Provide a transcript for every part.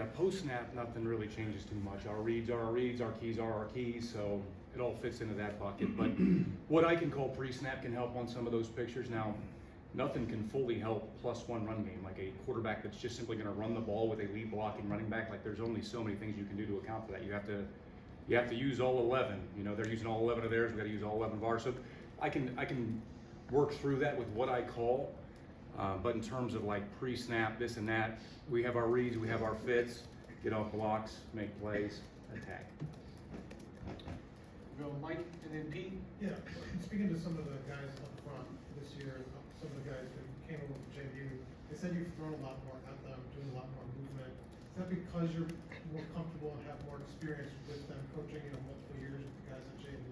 Yeah, post-snap, nothing really changes too much. Our reads are our reads, our keys are our keys, so it all fits into that bucket. But what I can call pre-snap can help on some of those pictures. Now, nothing can fully help +1 run game, like a quarterback that's just simply going to run the ball with a lead blocking running back. Like, there's only so many things you can do to account for that. You have to use all 11. You know, they're using all 11 of theirs. We got to use all 11 of ours. So I can work through that with what I call. But in terms of like pre-snap, this and that, we have our reads, we have our fits, get off blocks, make plays, attack. Go Mike and then Pete. Yeah, speaking to some of the guys up front this year, some of the guys that came over from JV, they said you've thrown a lot more at them, doing a lot more movement. Is that because you're more comfortable and have more experience with them coaching, multiple years with the guys at JV?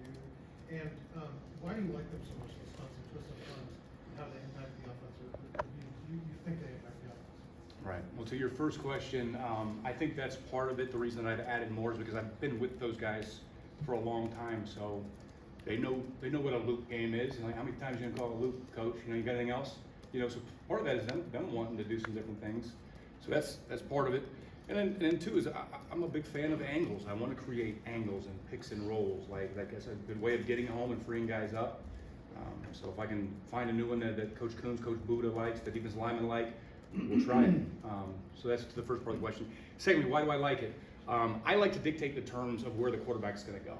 And why do you like them so much, those stunts and twists and turns, and how they impact the offense? Or you think they impact the offense? Right. Well, to your first question, I think that's part of it. The reason that I've added more is because I've been with those guys for a long time, so they know what a loop game is. And like, how many times are you gonna call a loop, coach? You got anything else? So part of that is them wanting to do some different things. So that's part of it. And then two is I'm a big fan of angles. I want to create angles and picks and rolls. Like that's a good way of getting home and freeing guys up. So if I can find a new one that Coach Coons, Coach Buddha likes, the defensive lineman like, we'll try it. So that's the first part of the question. Secondly, why do I like it? I like to dictate the terms of where the quarterback's going to go.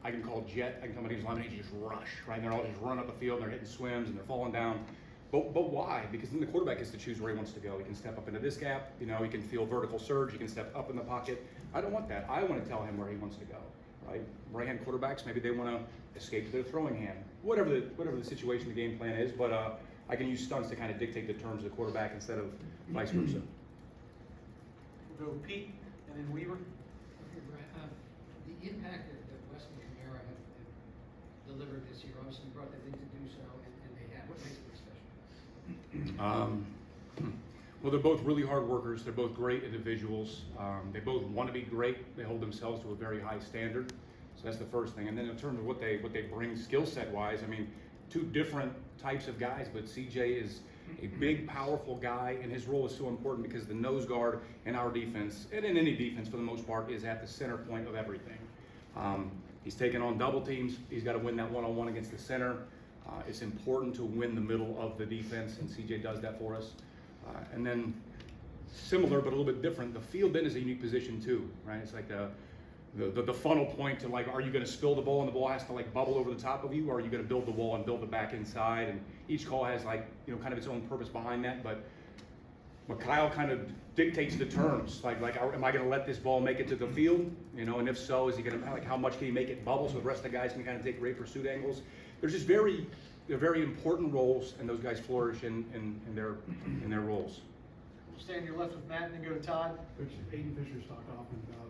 I can call jet, I can tell my defensive lineman, just rush, right? And they're all just running up the field, and they're hitting swims, and they're falling down. But why? Because then the quarterback gets to choose where he wants to go. He can step up into this gap, he can feel vertical surge, he can step up in the pocket. I don't want that. I want to tell him where he wants to go, right? Right-hand quarterbacks, maybe they want to escape to their throwing hand. Whatever the situation, the game plan is, but I can use stunts to kind of dictate the terms of the quarterback instead of vice versa. We'll go Pete and then Weaver. Okay, Bryant, the impact that Weston and Kamara have delivered this year, obviously you brought them in to do so, and they have. What makes them special? Well, they're both really hard workers. They're both great individuals. They both want to be great. They hold themselves to a very high standard. So that's the first thing. And then in terms of what they bring skill set wise, two different types of guys, but CJ is a big, powerful guy, and his role is so important because the nose guard in our defense, and in any defense for the most part, is at the center point of everything. He's taking on double teams. He's got to win that one-on-one against the center. It's important to win the middle of the defense, and CJ does that for us. And then similar but a little bit different, the field end is a unique position too, right? It's like the funnel point to like, are you going to spill the ball and the ball has to like bubble over the top of you, or are you going to build the wall and build the back inside? And each call has like, kind of its own purpose behind that. But Kyle kind of dictates the terms. Like, am I going to let this ball make it to the field? And if so, is he going to how much can he make it bubble so the rest of the guys can kind of take great pursuit angles? There's just they're very important roles, and those guys flourish in their roles. We'll stay on your left with Matt and then go to Todd. Coach Aiden Fisher's talked often about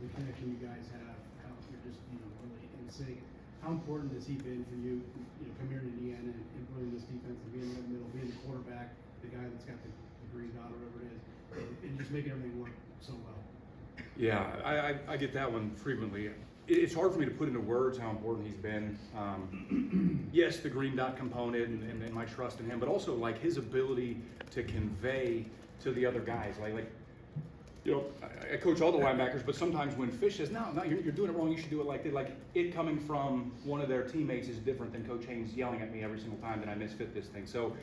the connection you guys have, how you're just really in sync. How important has he been for you, come here to Indiana and implementing this defense and being in the middle, being the quarterback, the guy that's got the green dot or whatever it is, and just making everything work so well? Yeah, I get that one frequently. It's hard for me to put into words how important he's been. Yes, the green dot component and my trust in him, but also like his ability to convey to the other guys. I coach all the linebackers, but sometimes when Fish says, no, you're doing it wrong, you should do it like that. Like it coming from one of their teammates is different than Coach Haines yelling at me every single time that I misfit this thing. So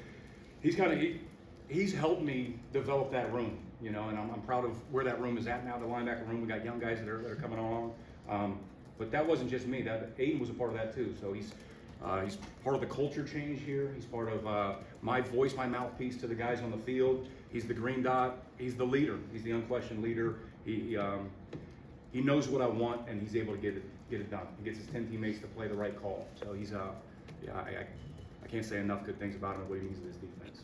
he's helped me develop that room, and I'm proud of where that room is at now, the linebacker room. We got young guys that are coming along. But that wasn't just me. That Aiden was a part of that too. So he's part of the culture change here. He's part of my voice, my mouthpiece to the guys on the field. He's the green dot. He's the leader. He's the unquestioned leader. He knows what I want, and he's able to get it done. He gets his 10 teammates to play the right call. So he's I can't say enough good things about him and what he means to this defense.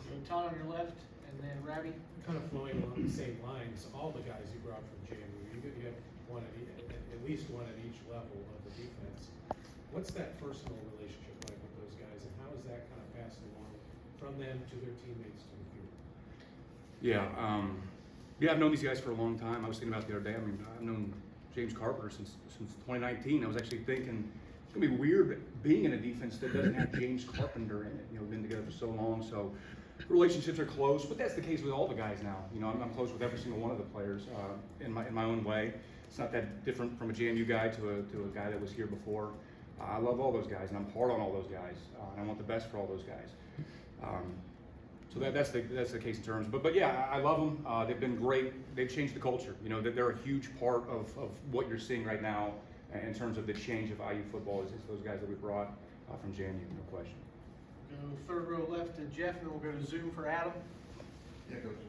So Todd on your left and then Ravi. Kind of flowing along the same lines, all the guys you brought from JMU, you have one at least one at each level of the defense. What's that personal relationship like with those guys, and how is that kind of passed along from them to their teammates to the field? Yeah, I've known these guys for a long time. I was thinking about the other day. I've known James Carpenter since 2019. I was actually thinking it's gonna be weird being in a defense that doesn't have James Carpenter in it. We've been together for so long. So relationships are close, but that's the case with all the guys now. You know, I'm close with every single one of the players in my own way. It's not that different from a JMU guy to a guy that was here before. I love all those guys, and I'm hard on all those guys, and I want the best for all those guys. So that's the case in terms. But yeah, I love them. They've been great. They've changed the culture. You know, they're a huge part of what you're seeing right now in terms of the change of IU football. Is those guys that we brought from JMU, no question. Go third row left to Jeff, and then we'll go to Zoom for Adam. Yeah, Coach.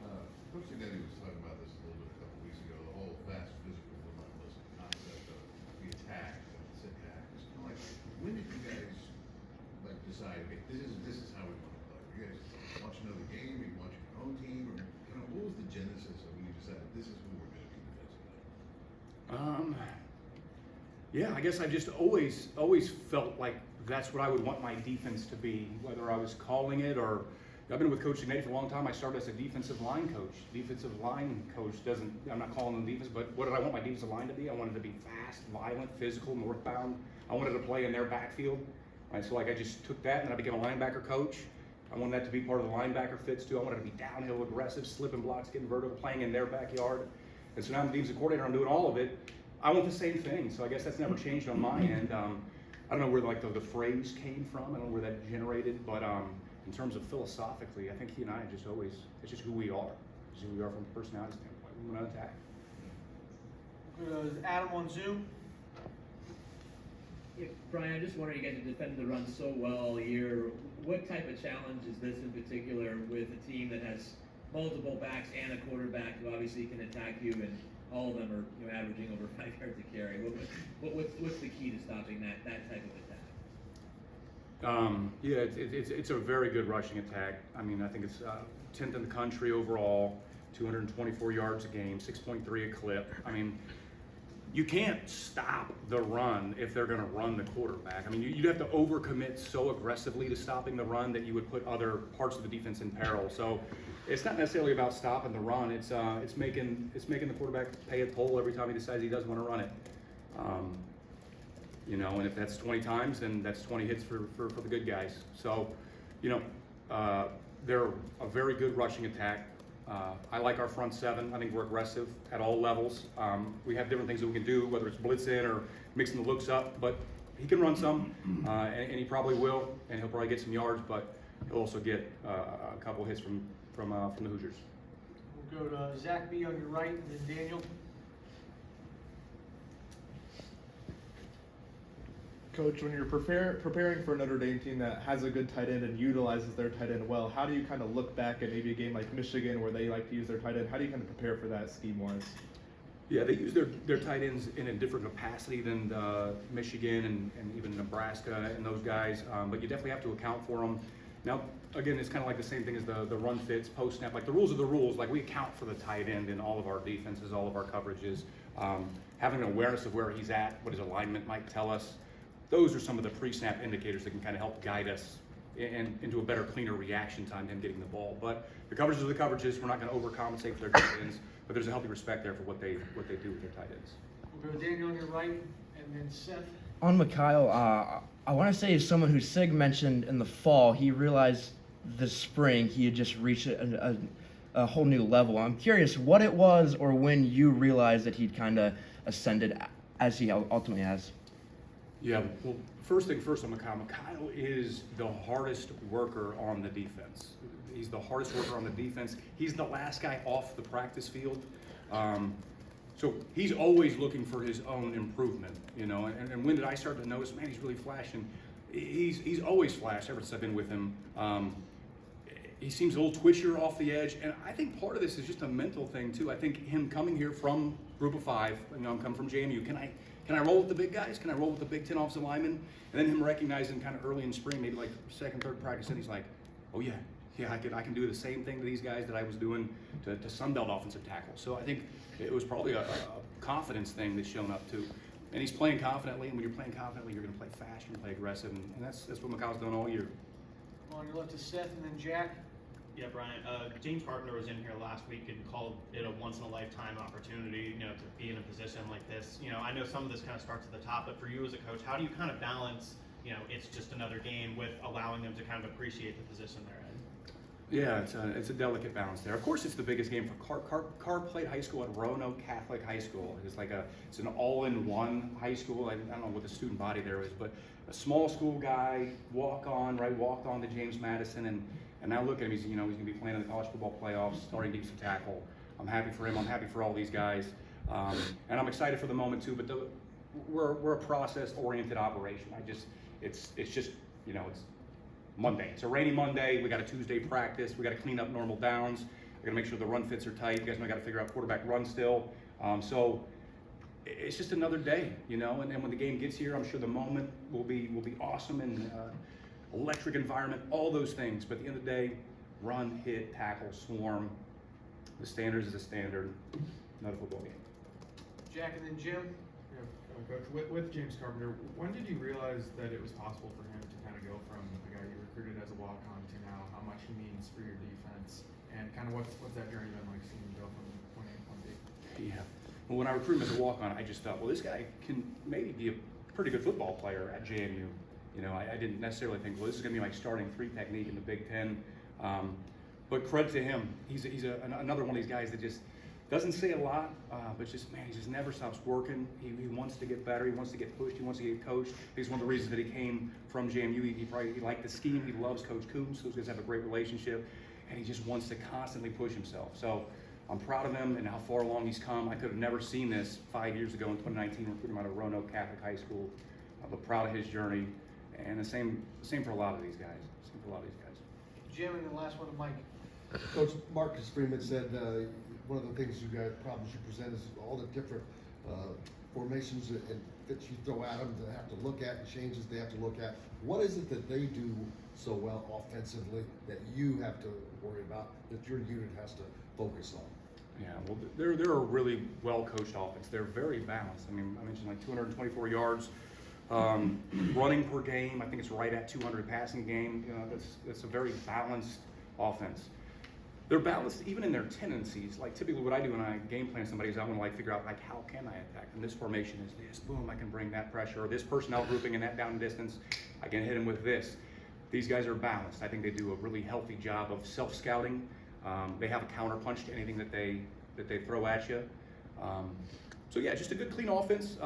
Coach Signetti was talking about this a little bit a couple weeks ago. The whole fast, physical, relentless concept of the attack and the sit back. It's kind of like, when did you guys like decide? Okay, this is how we want to play. You guys watch another game, you watch your own team, or kind of what was the genesis of when you decided this is who we're going to be defensively? Yeah, I guess I just always felt like that's what I would want my defense to be, whether I was calling it or I've been with Coach Signetti for a long time. I started as a defensive line coach. Defensive line coach I'm not calling them defense, but what did I want my defensive line to be? I wanted to be fast, violent, physical, northbound. I wanted to play in their backfield. Right, so like I just took that and I became a linebacker coach. I wanted that to be part of the linebacker fits too. I wanted to be downhill, aggressive, slipping blocks, getting vertical, playing in their backyard. And so now I'm the defensive coordinator. I'm doing all of it. I want the same thing. So I guess that's never changed on my end. I don't know where like the phrase came from. I don't know where that generated, but in terms of philosophically, I think he and I just always, it's just who we are. It's who we are from a personality standpoint. We want to attack. Go to Adam on Zoom. Yeah, Brian, I just wondering, you guys have defended the run so well all year. What type of challenge is this in particular with a team that has multiple backs and a quarterback who obviously can attack you, and all of them are averaging over 5 yards a carry? What's the key to stopping that type of attack? Yeah, it's a very good rushing attack. I mean, I think it's 10th in the country overall, 224 yards a game, 6.3 a clip. I mean, you can't stop the run if they're going to run the quarterback. I mean, you'd have to overcommit so aggressively to stopping the run that you would put other parts of the defense in peril. So it's not necessarily about stopping the run. It's making the quarterback pay a toll every time he decides he doesn't want to run it. You know, and if that's 20 times, then that's 20 hits for the good guys. So, you know, they're a very good rushing attack. I like our front seven. I think we're aggressive at all levels. We have different things that we can do, whether it's blitzing or mixing the looks up, but he can run some, and he probably will, and he'll probably get some yards, but he'll also get a couple hits from the Hoosiers. We'll go to Zach B on your right, and then Daniel. Coach, when you're preparing for a Notre Dame team that has a good tight end and utilizes their tight end well, how do you kind of look back at maybe a game like Michigan where they like to use their tight end? How do you kind of prepare for that scheme-wise? Yeah, they use their tight ends in a different capacity than Michigan and even Nebraska and those guys, but you definitely have to account for them. Now, again, it's kind of like the same thing as the run fits, post snap. Like the rules are the rules. Like we account for the tight end in all of our defenses, all of our coverages. Having an awareness of where he's at, what his alignment might tell us. Those are some of the pre-snap indicators that can kind of help guide us into a better, cleaner reaction time to him getting the ball. But the coverages are the coverages. We're not going to overcompensate for their tight ends, but there's a healthy respect there for what they do with their tight ends. We'll go to Daniel on your right, and then Seth. On Mikhail, I want to say as someone who Sig mentioned in the fall, he realized this spring he had just reached a whole new level. I'm curious what it was or when you realized that he'd kind of ascended as he ultimately has. Yeah, well, first thing first on Mikhail. Mikhail is the hardest worker on the defense. He's the hardest worker on the defense. He's the last guy off the practice field. So he's always looking for his own improvement, you know. And when did I start to notice, man, he's really flashing? He's always flashed ever since I've been with him. He seems a little twitchier off the edge, and I think part of this is just a mental thing too. I think him coming here from Group of Five, you know, I'm coming from JMU. Can I roll with the big guys? Can I roll with the Big Ten offensive linemen? And then him recognizing kind of early in spring, maybe like second, third practice, and he's like, oh yeah, I can do the same thing to these guys that I was doing to Sunbelt offensive tackle. So I think it was probably a confidence thing that's shown up too. And he's playing confidently, and when you're playing confidently, you're going to play fast, you're going to play aggressive, and that's what Mikhail's done all year. On your left is Seth, and then Jack. Yeah, Brian. James Hartner was in here last week and called it a once-in-a-lifetime opportunity, you know, to be in a position like this. You know, I know some of this kind of starts at the top, but for you as a coach, how do you kind of balance, you know, it's just another game with allowing them to kind of appreciate the position they're in? Yeah, it's a delicate balance there. Of course, it's the biggest game for Carr played high school at Roanoke Catholic High School. It's an all-in-one high school. I don't know what the student body there is, but a small school guy, walked on to James Madison, and now look at him. He's going to be playing in the college football playoffs, starting defensive tackle. I'm happy for him. I'm happy for all these guys, and I'm excited for the moment too. But we're a process-oriented operation. It's just it's Monday. It's a rainy Monday. We got a Tuesday practice. We got to clean up normal downs. We got to make sure the run fits are tight. You guys know I got to figure out quarterback run still. So it's just another day, And then when the game gets here, I'm sure the moment will be awesome and electric environment, all those things. But at the end of the day, run, hit, tackle, swarm. The standard is a standard. Not a football game. Jack and then Jim. Yeah, Coach, with James Carpenter, when did you realize that it was possible for him to kind of go from the guy you recruited as a walk-on to now how much he means for your defense, and kind of what's that journey been like seeing him go from point A to point B? Yeah. Well, when I recruited him as a walk-on, I just thought, well, this guy can maybe be a pretty good football player at JMU. I didn't necessarily think, well, this is going to be my starting 3 technique in the Big Ten. But credit to him. He's another one of these guys that just doesn't say a lot, but he just never stops working. He wants to get better. He wants to get pushed. He wants to get coached. He's one of the reasons that he came from JMU. He liked the scheme. He loves Coach Coombs. Those guys have a great relationship, and he just wants to constantly push himself. So I'm proud of him and how far along he's come. I could have never seen this 5 years ago in 2019, recruiting him out of Roanoke Catholic High School. But proud of his journey, and the same for a lot of these guys. Jim, and the last one to Mike. Coach Marcus Freeman said one of the things you guys, problems you present is all the different formations and that you throw at them that have to look at, and changes they have to look at. What is it that they do so well offensively that you have to worry about, that your unit has to focus on? Yeah, well, they're a really well-coached offense. They're very balanced. I mentioned like 224 yards running per game. I think it's right at 200 passing a game. That's a very balanced offense. They're balanced even in their tendencies. Like typically what I do when I game plan somebody is I want to figure out how can I attack them. This formation is this. Boom, I can bring that pressure. Or this personnel grouping in that down distance, I can hit them with this. These guys are balanced. I think they do a really healthy job of self-scouting. They have a counter punch to anything that they throw at you. So yeah, just a good clean offense.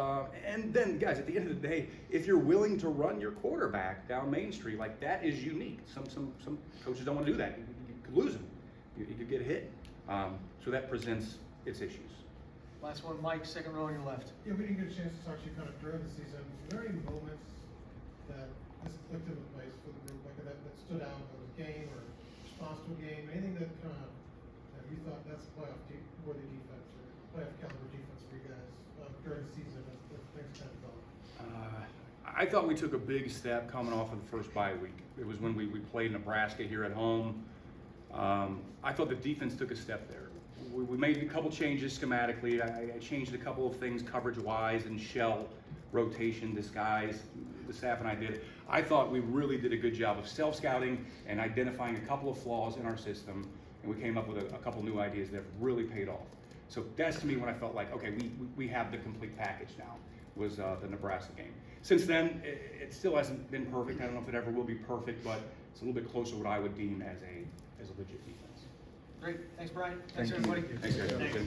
And then guys, at the end of the day, if you're willing to run your quarterback down Main Street, like that is unique. Some coaches don't want to do that. You could lose them. You could get hit. So that presents its issues. Last one, Mike, second row on your left. Yeah, we didn't get a chance to talk to you kind of during the season. Were there any moments that this clicked into place for the group, like that stood out, whether it was a game or response to a game, anything that kind of, that you thought that's worthy defense or playoff caliber defense for you guys during the season as things kind of developed? I thought we took a big step coming off of the first bye week. It was when we played Nebraska here at home. I thought the defense took a step there. We made a couple changes schematically. I changed a couple of things coverage-wise and shell rotation, disguise. The staff and I did. I thought we really did a good job of self-scouting and identifying a couple of flaws in our system, and we came up with a couple new ideas that really paid off. So that's to me when I felt like, okay, we have the complete package now, was the Nebraska game. Since then, it still hasn't been perfect. I don't know if it ever will be perfect, but it's a little bit closer to what I would deem as a legit defense. Great, thanks Brian. Thank you. Everybody. Thanks, guys.